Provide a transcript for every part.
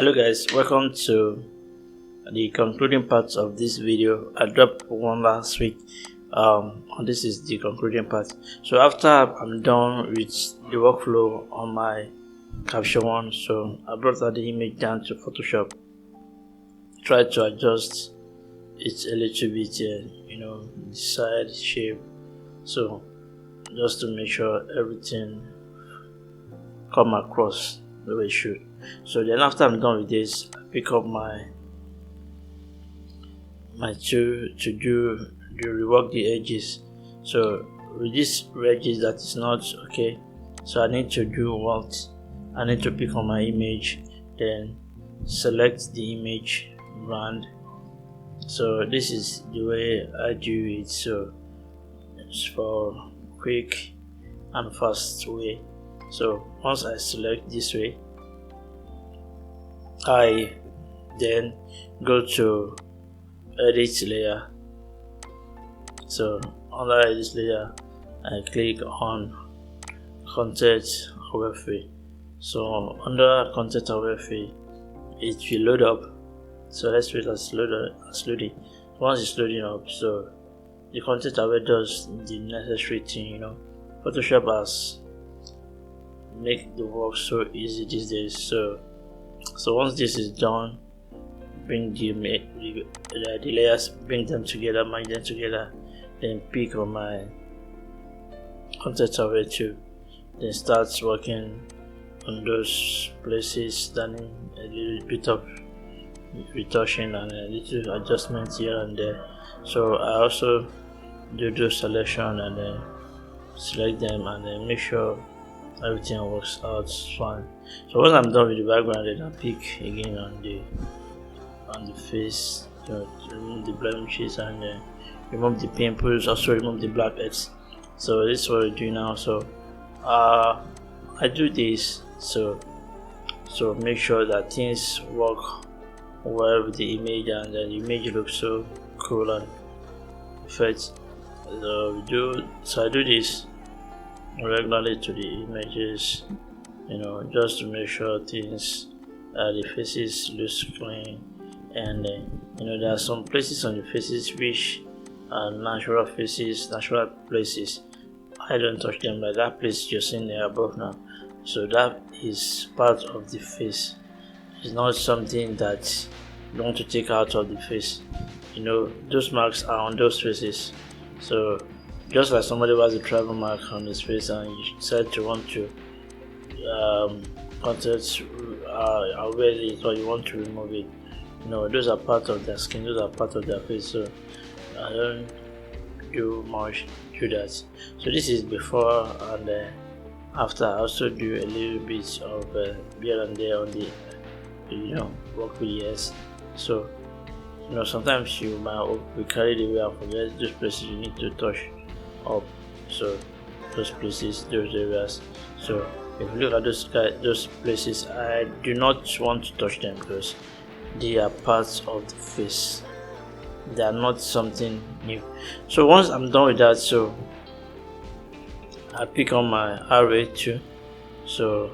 Hello guys, welcome to the concluding part of this video. I dropped one last week, and this is the concluding part. So after I'm done with the workflow on my caption one, so I brought out the image down to Photoshop, try to adjust it a little bit, the side shape, so just to make sure everything come across the way it should. So then after I'm done with this, I pick up my tool to rework the edges. So with these edges that is not okay, so I need to do what? I need to pick on my image, then select the image brand. So this is the way I do it, so it's for quick and fast way. So once I select this way, I then go to edit layer. So under edit layer, I click on content overlay. So under content overlay, it will load up. So let's wait as loading. Once it's loading up, so the content overlay does the necessary thing. Photoshop has make the work so easy these days. So once this is done, bring the layers, bring them together, merge them together, then pick on my content overlay too, then start working on those places, done a little bit of retouching and a little adjustments here and there. So I also do selection and then select them and then make sure everything works out fine. So once I'm done with the background, then I pick again on the face, to remove the blemishes and remove the pimples, also remove the blackheads. So this is what I do now. So I do this so make sure that things work well with the image and the image looks so cool and perfect. So I do this regularly to the images, just to make sure things, the faces looks clean, and there are some places on the faces which are natural faces, natural places. I don't touch them, like that place you're seeing there above now. So that is part of the face. It's not something that you want to take out of the face. Those marks are on those faces. So just like somebody who has a travel mark on his face and you decide to want to content aware it, or you want to remove it, those are part of their skin, those are part of their face. So I don't do much to that. So this is before and after. I also do a little bit of here and there on the work with ears. So sometimes you might be carried away and forget those places you need to touch up. So those places, those areas. So if you look at those places, I do not want to touch them because they are parts of the face. They are not something new. So once I'm done with that, so I pick on my Aralcut. So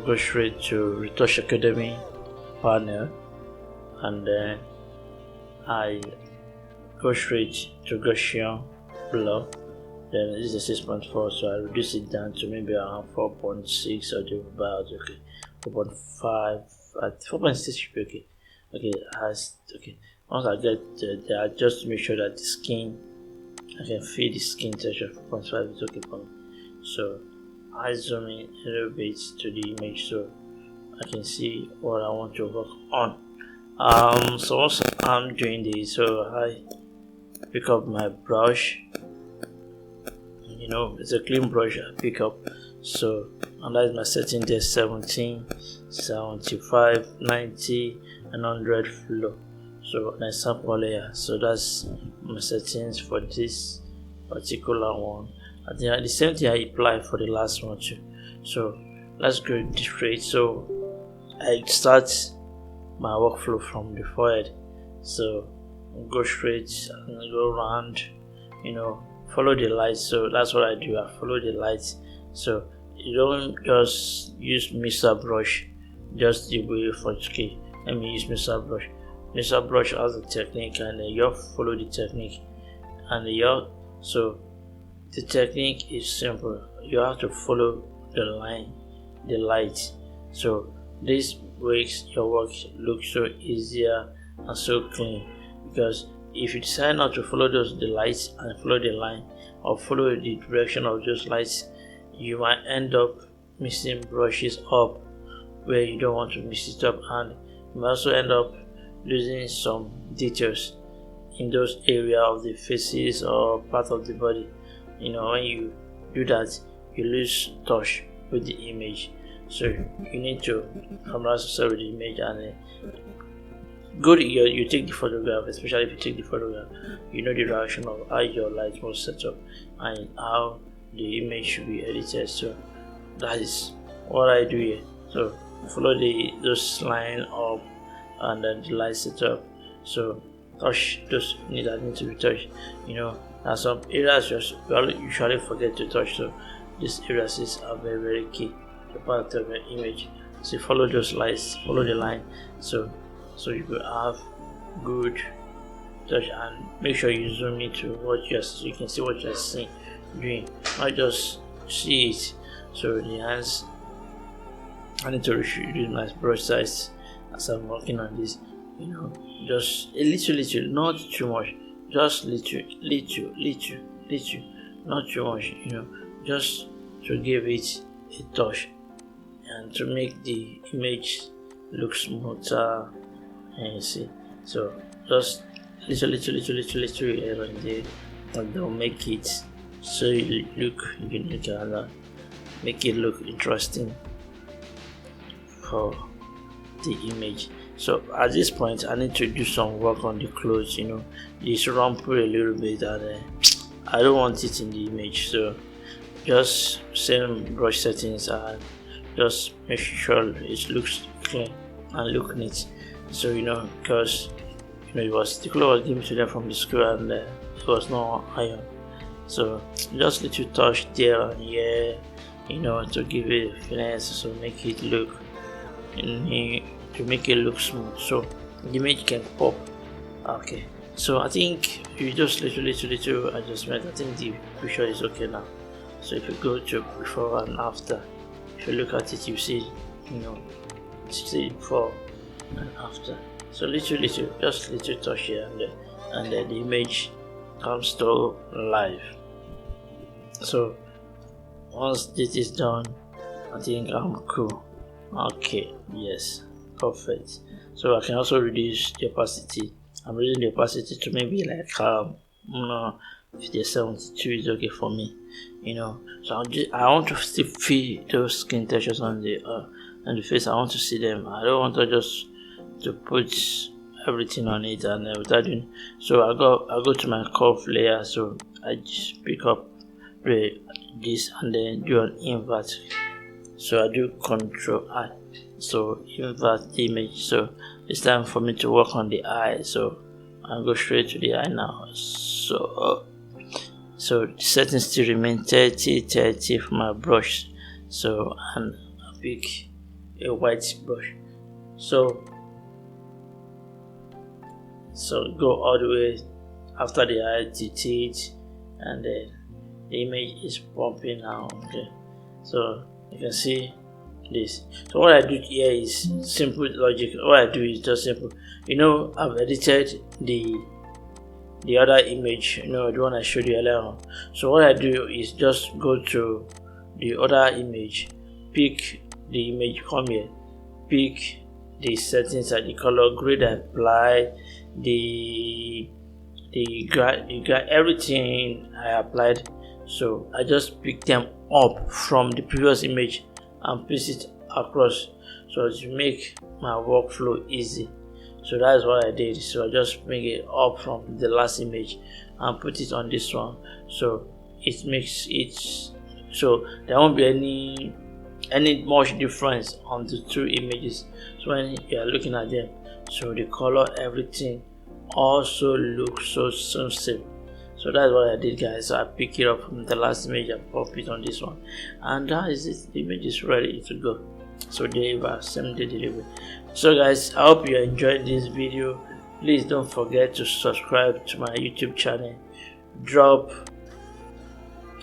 go straight to Retouch Academy panel, and then I go straight to Gaussian blur. Then this is 6.4, so I reduce it down to maybe around 4.6 or about 4.5 at 4.6 should be okay. Okay. Once I get there, I just make sure that the skin, I can feel the skin texture. 4.5 is okay for me. So I zoom in a little bit to the image so I can see what I want to work on. So once I'm doing this, so I pick up my brush. It's a clean brush I pick up. So and that's my setting there: 17, 75, 90, and 100 flow. So an sample layer. So that's my settings for this particular one. And then the same thing I apply for the last one too. So let's go straight. So I start my workflow from the forehead. So go straight and go around, follow the light. So that's what I do. I follow the light. So you don't just use mixer brush just the way for key. Let me use Mr. Brush. Mr. Brush has a technique, and you follow the technique, and so the technique is simple. You have to follow the line, the light. So this makes your work look so easier and so clean, because if you decide not to follow the lights and follow the line or follow the direction of those lights, you might end up mixing brushes up where you don't want to mix it up, and you might also end up losing some details in those areas of the faces or part of the body. When you do that, you lose touch with the image. So you need to familiarize yourself with the image, and you take the photograph. Especially if you take the photograph, you know the direction of how your light was set up and how the image should be edited. So that is what I do here. So follow those line up, and then the light setup. So touch those that need to be touched. There are some areas you usually forget to touch. So these areas are very, very key to part of the image. So follow those lights, follow the line. So you will have good touch, and make sure you zoom into what you can see what you're doing, not just see it. So the hands, I need to reduce my brush size as I'm working on this. Just a little, not too much, just little, not too much. Just to give it a touch and to make the image look smoother. And you see, so just little here and there, and they'll make it so you look unique and make it look interesting for the image. So at this point, I need to do some work on the clothes. This rumple a little bit, and I don't want it in the image. So just same brush settings and just make sure it looks clean and look neat. So because the color was given to them from the school, and it was not iron. So just little touch there and here, to give it a finesse, so make it look smooth, so the image can pop. Okay, so I think you just little adjustment. I think the picture is okay now. So if you go to before and after, if you look at it, you see see before and after. So little touch here and then the image comes to life. So once this is done, I think I'm cool. Okay, yes, perfect. So I can also reduce the opacity. I'm reducing the opacity to maybe like 72 is okay for me. So I want to still feel those skin textures on the face. I want to see them. I don't want to just to put everything on it and without doing. So I go to my curve layer. So I just pick up this and then do an invert. So I do Control I. So invert the image. So it's time for me to work on the eye. So I'll go straight to the eye now. So the settings still remain 30 for my brush. So and I pick a white brush. So go all the way after the eye to teeth, and then the image is pumping now. Okay, so you can see this. So what I do here is simple logic. What I do is just simple. I've edited the other image, the one I showed you earlier on. So what I do is just go to the other image, pick the image, come here, pick the settings and the color grade, apply the everything I applied. So I just pick them up from the previous image and place it across, so to make my workflow easy. So that's what I did. So I just bring it up from the last image and put it on this one. So it makes it so there won't be any much difference on the two images. So when you are looking at them, so the color, everything also looks so same. So that's what I did, guys. So I pick it up from the last image and pop it on this one, and that is it. The image is ready to go. so deliver same-day delivery. So guys, I hope you enjoyed this video. Please don't forget to subscribe to my YouTube channel, drop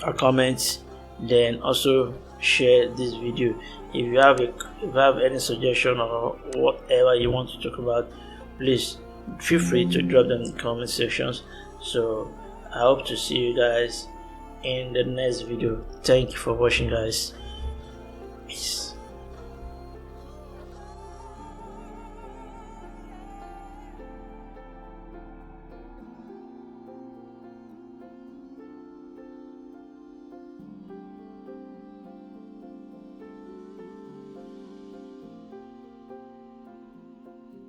a comment, then also share this video. If you have any suggestion or whatever you want to talk about, please feel free to drop them in the comment sections. So I hope to see you guys in the next video. Thank you for watching, guys. Peace.